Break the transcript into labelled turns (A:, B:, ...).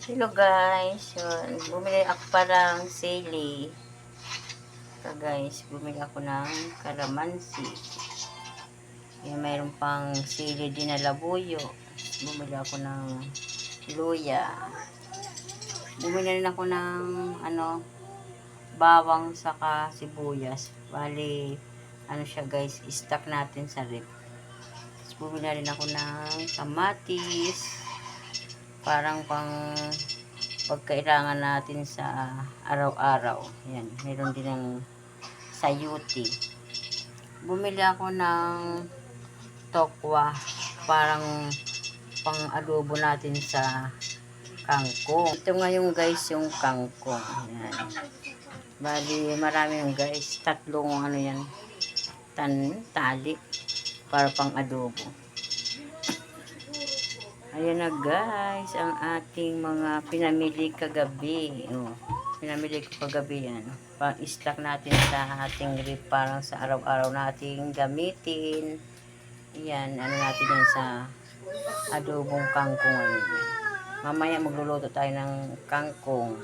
A: Hello guys, yun, bumili ako parang sili. So guys, bumili ako ng kalamansi. Yan, mayroon pang sili din na labuyo. Bumili ako ng luya. Bumili rin ako ng bawang saka sibuyas. Bali, siya guys, stock natin sa rep. Bumili rin ako ng kamatis. Parang pang pagkailangan natin sa araw-araw. Yan, meron din ng sayuti. Bumili ako ng tokwa, parang pang-adobo natin sa kangkong. Ito ngayon guys, yung kangkong. Yan. Bali, marami yung guys. Tatlong yan, tali para pang-adobo. Ayan na guys, ang ating mga pinamili kagabi. Pinamili ko kagabi yan. Pang-stock natin sa ating rep, parang sa araw-araw nating gamitin. Yan, natin yan sa adobong kangkong. Mamaya magluluto tayo ng kangkong.